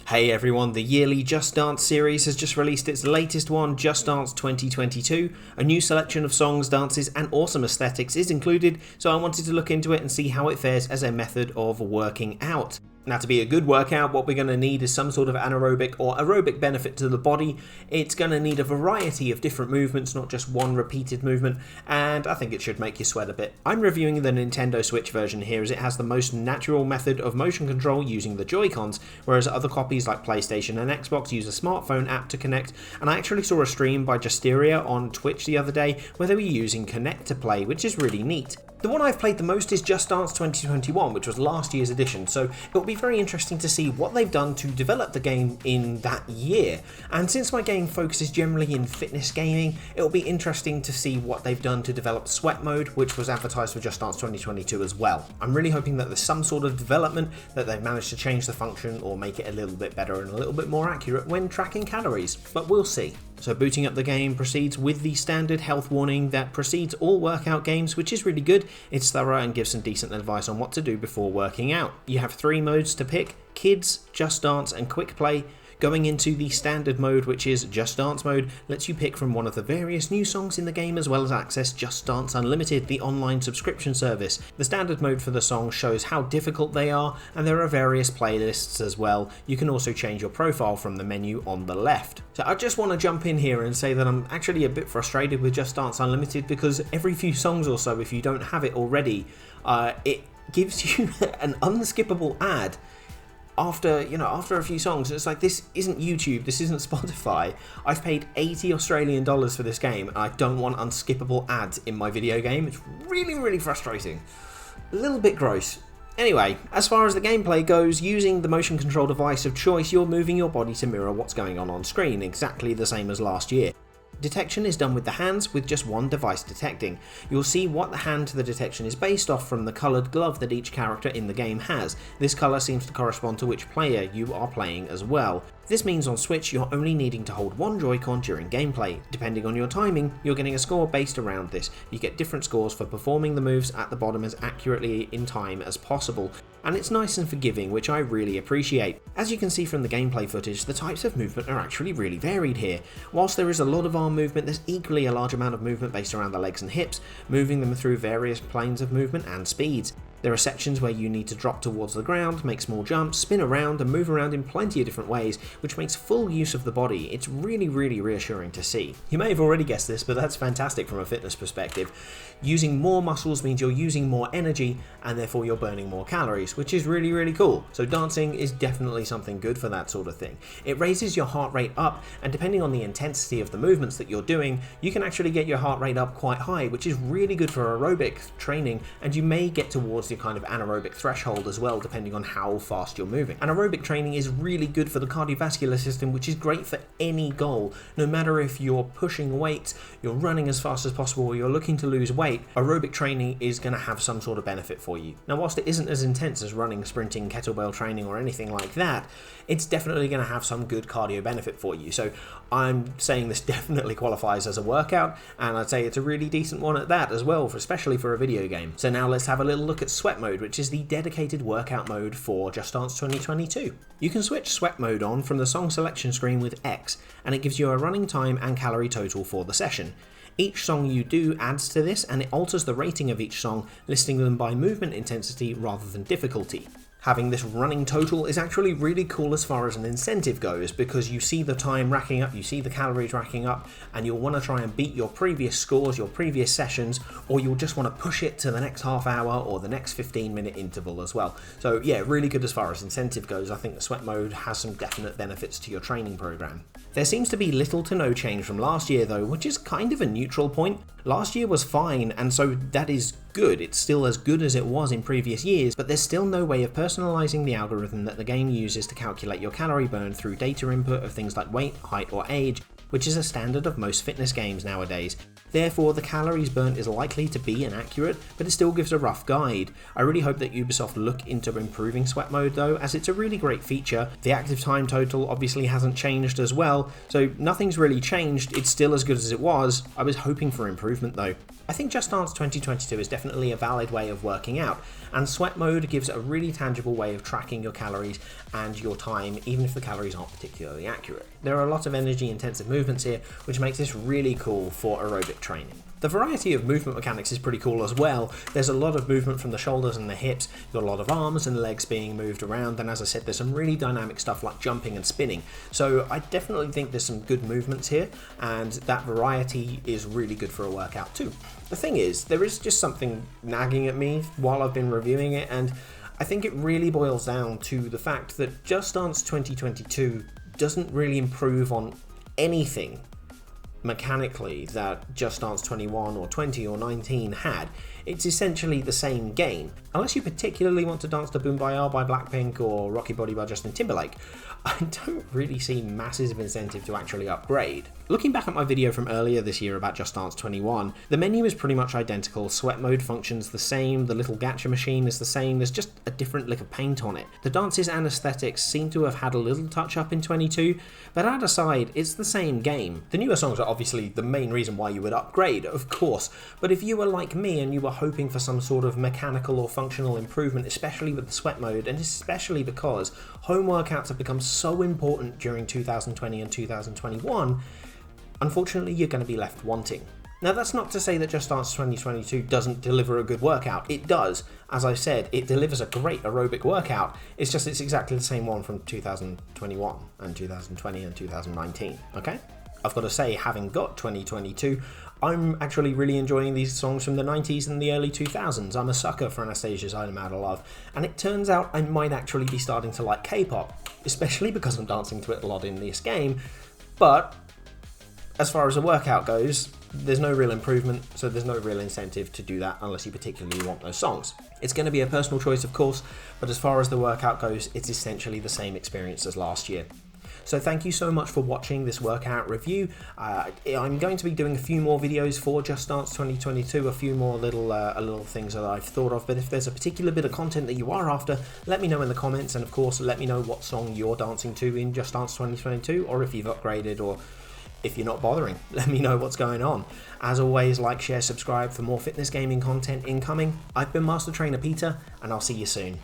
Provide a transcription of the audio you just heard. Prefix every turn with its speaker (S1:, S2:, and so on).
S1: Hey everyone, the yearly Just Dance series has just released its latest one, Just Dance 2022. A new selection of songs, dances and awesome aesthetics is included, so I wanted to look into it and see how it fares as a method of working out. Now, to be a good workout, what we're going to need is some sort of anaerobic or aerobic benefit to the body. It's going to need a variety of different movements, not just one repeated movement, and I think it should make you sweat a bit. I'm reviewing the Nintendo Switch version here as it has the most natural method of motion control using the Joy-Cons, whereas other copies like PlayStation and Xbox use a smartphone app to connect, and I actually saw a stream by Justeria on Twitch the other day where they were using Connect to play, which is really neat. The one I've played the most is Just Dance 2021, which was last year's edition, so it'll be very interesting to see what they've done to develop the game in that year. And since my game focuses generally in fitness gaming, it'll be interesting to see what they've done to develop Sweat Mode, which was advertised for Just Dance 2022 as well. I'm really hoping that there's some sort of development, that they've managed to change the function or make it a little bit better and a little bit more accurate when tracking calories, but we'll see. So booting up the game proceeds with the standard health warning that precedes all workout games, which is really good. It's thorough and gives some decent advice on what to do before working out. You have 3 modes to pick: Kids, Just Dance and Quick Play. Going into the standard mode, which is Just Dance mode, lets you pick from one of the various new songs in the game as well as access Just Dance Unlimited, the online subscription service. The standard mode for the songs shows how difficult they are, and there are various playlists as well. You can also change your profile from the menu on the left. So I just want to jump in here and say that I'm actually a bit frustrated with Just Dance Unlimited because every few songs or so, if you don't have it already, it gives you an unskippable ad. After a few songs. It's like, this isn't YouTube, this isn't Spotify. I've paid $80 for this game and I don't want unskippable ads in my video game. It's really frustrating. A little bit gross. Anyway, as far as the gameplay goes, using the motion control device of choice, you're moving your body to mirror what's going on screen, exactly the same as last year. Detection is done with the hands, with just one device detecting. You'll see what the hand to the detection is based off from the coloured glove that each character in the game has. This colour seems to correspond to which player you are playing as well. This means on Switch you're only needing to hold one Joy-Con during gameplay. Depending on your timing, you're getting a score based around this. You get different scores for performing the moves at the bottom as accurately in time as possible. And it's nice and forgiving, which I really appreciate. As you can see from the gameplay footage, the types of movement are actually really varied here. Whilst there is a lot of arm movement, there's equally a large amount of movement based around the legs and hips, moving them through various planes of movement and speeds. There are sections where you need to drop towards the ground, make small jumps, spin around and move around in plenty of different ways, which makes full use of the body. It's really reassuring to see. You may have already guessed this, but that's fantastic from a fitness perspective. Using more muscles means you're using more energy and therefore you're burning more calories, which is really cool. So dancing is definitely something good for that sort of thing. It raises your heart rate up, and depending on the intensity of the movements that you're doing, you can actually get your heart rate up quite high, which is really good for aerobic training, and you may get towards the kind of anaerobic threshold as well, depending on how fast you're moving. Anaerobic training is really good for the cardiovascular system, which is great for any goal. No matter if you're pushing weights, you're running as fast as possible, or you're looking to lose weight, aerobic training is going to have some sort of benefit for you. Now, whilst it isn't as intense as running, sprinting, kettlebell training, or anything like that, it's definitely going to have some good cardio benefit for you. So I'm saying this definitely qualifies as a workout, and I'd say it's a really decent one at that as well, especially for a video game. So now let's have a little look at Sweat Mode, which is the dedicated workout mode for Just Dance 2022. You can switch Sweat Mode on from the song selection screen with X, and it gives you a running time and calorie total for the session. Each song you do adds to this, and it alters the rating of each song, listing them by movement intensity rather than difficulty. Having this running total is actually really cool as far as an incentive goes, because you see the time racking up, you see the calories racking up, and you'll want to try and beat your previous scores, your previous sessions, or you'll just want to push it to the next half hour or the next 15-minute interval as well. So yeah, really good as far as incentive goes. I think the Sweat Mode has some definite benefits to your training program. There seems to be little to no change from last year though, which is kind of a neutral point. Last year was fine, and so that is good. It's still as good as it was in previous years, but there's still no way of personalizing the algorithm that the game uses to calculate your calorie burn through data input of things like weight, height or age, which is a standard of most fitness games nowadays. Therefore, the calories burnt is likely to be inaccurate, but it still gives a rough guide. I really hope that Ubisoft look into improving Sweat Mode though, as it's a really great feature. The active time total obviously hasn't changed as well, so nothing's really changed. It's still as good as it was. I was hoping for improvement though. I think Just Dance 2022 is definitely a valid way of working out, and sweat mode gives a really tangible way of tracking your calories and your time, even if the calories aren't particularly accurate. There are a lot of energy intensive movements here, which makes this really cool for aerobic training. The variety of movement mechanics is pretty cool as well. There's a lot of movement from the shoulders and the hips, you've got a lot of arms and legs being moved around, and as I said, there's some really dynamic stuff like jumping and spinning. So I definitely think there's some good movements here, and that variety is really good for a workout too. The thing is, there is just something nagging at me while I've been reviewing it, and I think it really boils down to the fact that Just Dance 2022 doesn't really improve on anything mechanically that Just Dance 21 or 20 or 19 had. It's essentially the same game. Unless you particularly want to dance to Boom Bayah by Blackpink or Rocky Body by Justin Timberlake, I don't really see masses of incentive to actually upgrade. Looking back at my video from earlier this year about Just Dance 21, the menu is pretty much identical, sweat mode functions the same, the little gacha machine is the same, there's just a different lick of paint on it. The dances and aesthetics seem to have had a little touch up in 22, but that aside, it's the same game. The newer songs are obviously the main reason why you would upgrade, of course, but if you were like me and you were hoping for some sort of mechanical or functional improvement, especially with the sweat mode, and especially because home workouts have become so important during 2020 and 2021, unfortunately you're going to be left wanting. Now that's not to say that Just Dance 2022 doesn't deliver a good workout. It does. As I said, it delivers a great aerobic workout. It's just it's exactly the same one from 2021 and 2020 and 2019, okay? I've got to say, having got 2022, I'm actually really enjoying these songs from the 90s and the early 2000s. I'm a sucker for Anastasia's I'm Out of Love, and it turns out I might actually be starting to like K-pop, especially because I'm dancing to it a lot in this game. But as far as a workout goes, there's no real improvement, so there's no real incentive to do that unless you particularly want those songs. It's going to be a personal choice, of course, but as far as the workout goes, it's essentially the same experience as last year. So thank you so much for watching this workout review. I'm going to be doing a few more videos for Just Dance 2022, a few more little things that I've thought of, but if there's a particular bit of content that you are after, let me know in the comments, and of course let me know what song you're dancing to in Just Dance 2022, or if you've upgraded, or if you're not bothering, let me know what's going on. As always, like, share, subscribe for more fitness gaming content incoming. I've been Master Trainer Peter, and I'll see you soon.